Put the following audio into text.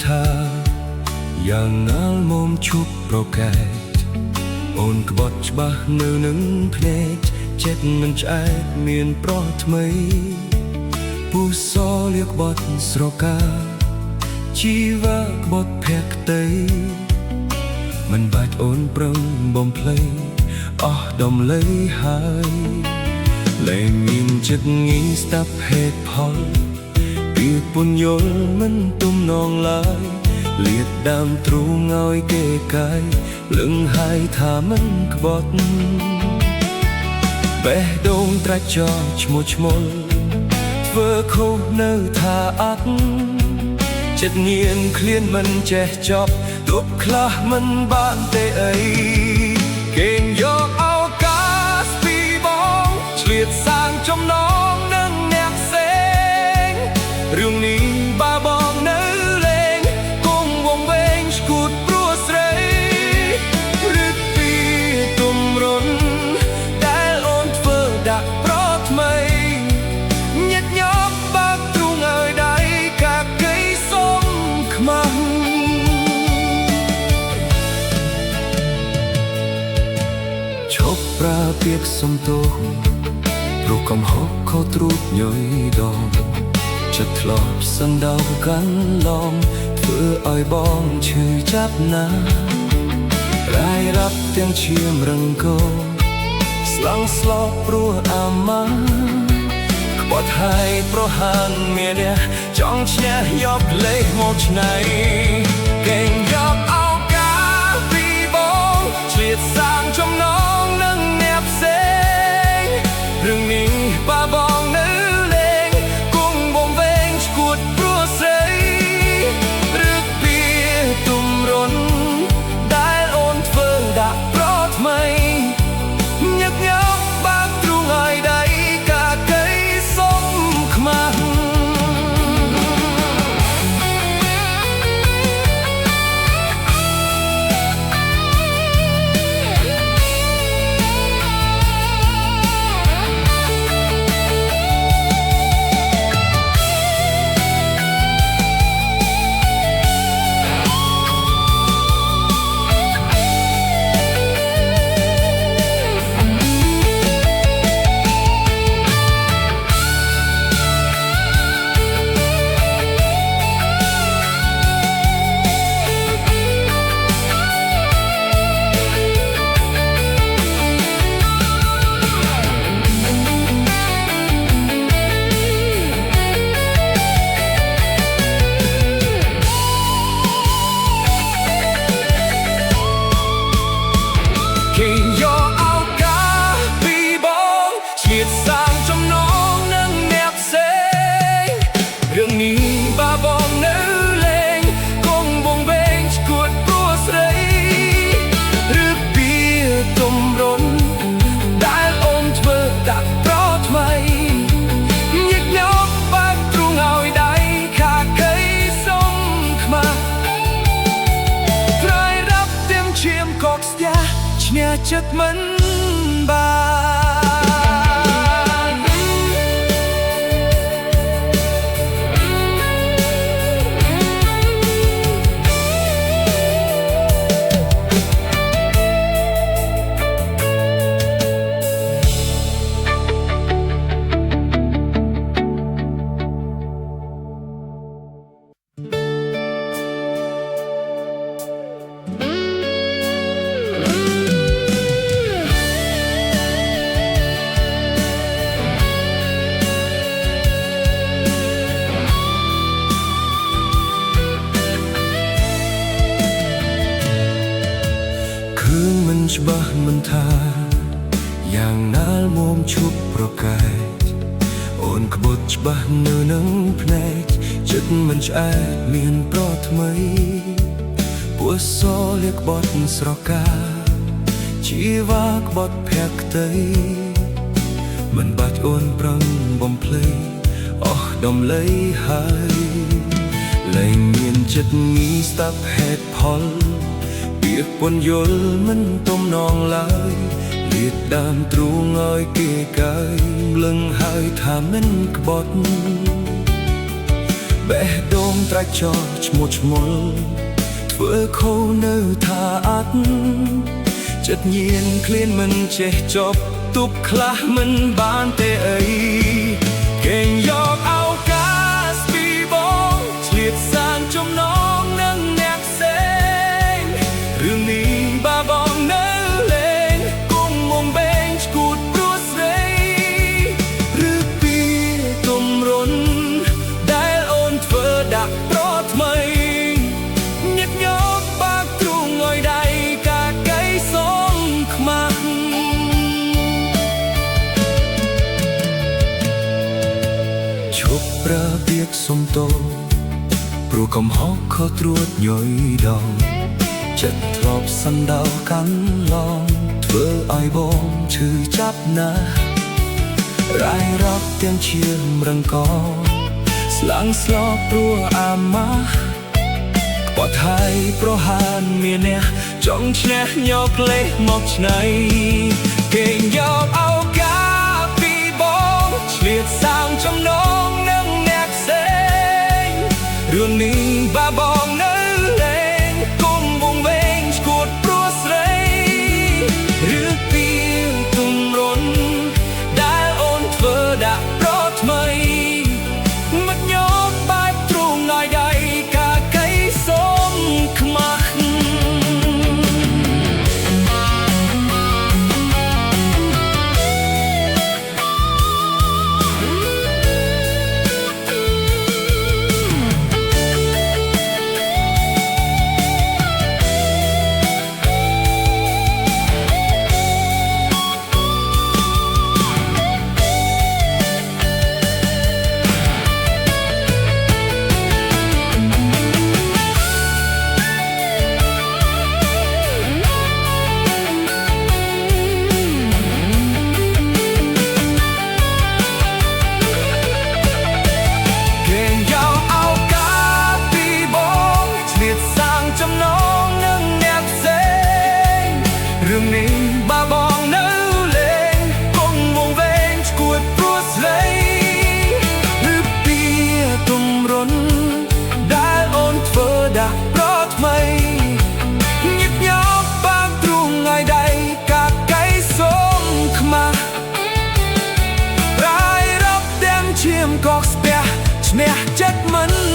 ថាយ៉ាងណាល់មុំឈប់ប្រកែកអូនក្បត់ច្បាស់នៅនឹងភ្នែកចិត្តមិនឆ្អែតមានប្រោះថ្មីពូសលៀកបត់ស្រកាជីវៈក្បត់ភក្តីមិនបាច់អូនប្រឹងបំភ្លៃអស់ដំឡៃហើយលែងមានចិត្តងាយស្ដាប់ហេតុផលពីពន្យល់មិនទំនងឡើយលាតដើមទ្រូងឲ្យគេកាយលឹងហើយថាមិនក្បត់បេះដូងត្រាច់ចោលឈ្មោះឈ្មោលធ្វើខុសនៅថាអត់ចិត្តញៀនឃ្លានមិនចេះចប់ទប់ខ្លះមិនបានទេអីគេងយកឱកាសពីបងឆ្លៀតសាងចំណងនឹងអ្នកផ្សេងរឿងនេះបាបងនៅលេងគង់វងវែងស្គូតព្រោះស្រីឬពីទុំរុនដែលអូនធ្វើដាក់ប្រថ្មីញាក់ញប់បាក់ទ្រូងឲ្យដៃកាកៃសុំខ្មាស់ឈប់ប្រើពាក្យសំទោសព្រោះកំហុសខុសទ្រូបញយដងចិត្តធ្លាប់សណ្ដោកាន់ឡងធ្វើឲ្យបងឈឺចាប់ណារាយរាប់ទាំងឈាមរឹងកោស្លងស្លប់ព្រោះអាម៉ាក្បត់ហើយប្រហានមានអ្នកចង់ឈ្នះយកលេខមកឆ្នៃគេងយកឱកាសពីបងឆ្លៀតសាងចំណងនឹងអ្នកផ្សេងរឿងនេះបាបងនៅលេងគង់បងវែងស្គួតព្រោះស្រីឬពីទុំរុនដែលអូនធ្វើដាក់ប្រថ្មីញាក់ញប់បាក់ទ្រូងឲ្យដៃកាកៃសុំខ្មាស់គេយកឱកាសពីបងឆ្លៀតសាងចំណងនឹងអ្នកផ្សេងរឿងនេះបាបងនៅលេងគង់វងវែងស្គួតព្រោះស្រីឬពីទុំរុនដែលអូនធ្វើដាក់ប្រថ្មីញាក់ញប់បាក់ទ្រូងឲ្យដៃខាកៃសុំខ្មាស់ត្រៃរាប់ទៀមឈាមកកស្ទះឈ្នះចិត្តមិនបានមិនច្បាស់មិនថាយ៉ាងណាល់មុំឈប់ប្រកែកអូនក្បត់ច្បាស់នៅនឹងភ្នែកចិត្តមិនឆ្អែតមានប្រថ្មីពូសលៀកបត់ស្រកាជីវៈក្បត់ភក្តីមិនបាច់អូនប្រឹងបំភ្លៃអស់ដំឡៃហើយលែងមានចិត្តងាយស្ដាប់ហេតុផលពាក្យពន្យល់មិនទំនងឡើយលាតដើមទ្រូងឲ្យគេកាយលឹងហើយថាមិនក្បត់ប បេះដូងត្រាច់ចោឈ្មោះឈ្មោលធ្វើខូនៅថាអត់ចិត្តញៀនឃ្លានមិនចេះចប់ទប់ខ្លះមិនបានទេអីគេងយកឱកាសពីបងឆ្លៀតសានចំណងនឹងអ្នកផ្សេងរឿងនេះបាបងនៅលេងគង់មុំបែងឈួតព្រោះស្រីឬពីទំរុនដែលអូនធ្វើដាក់ប្រថ្មីញឹកញប់បាក់ទ្រូងងយដៃកាកៃសូមខ្មាស់ឈប់ប្រើពាក្យសុំទោសព្រោះកំហុសខុសត្រួតញយដងចិត្តធ្លាប់សណ្ដោកាន់ឡងធ្វើឲ្យបងឈឺចាប់ណាស់រាយរាប់ទាំងឈាមរងកស្លាំងស្លោព្រោះអាម៉ាស់បត់ហើយប្រហានមានអ្នកចង់ឈ្នះយកលេសមកឆ្នៃគេយកឱកាសពីបងឆ្លៀតសាងចំណងនឹងអ្នកផ្សេងរឿងនេះបាបងនៅលេងគុំវងវែងឈួតព្រោះស្រីឬពីទំរុនដែលអូនធ្វើដាក់ប្រថ្មីមកញប់បែបទ្រូងឲ្យដៃកាកៃសូមខ្មាស់រឿងនេះបាបងនៅលេងគង់វងវែងឈួតព្រោះស្រីឬពីទំរុនដែលអូនធ្វើដាក់ប្រថ្មីញឹកញប់បាក់ទ្រូងឲ្យដៃកាកៃសូមខ្មាស់រាយរាប់ទាំងឈាមកកស្ពះឈ្នះចិត្តមិន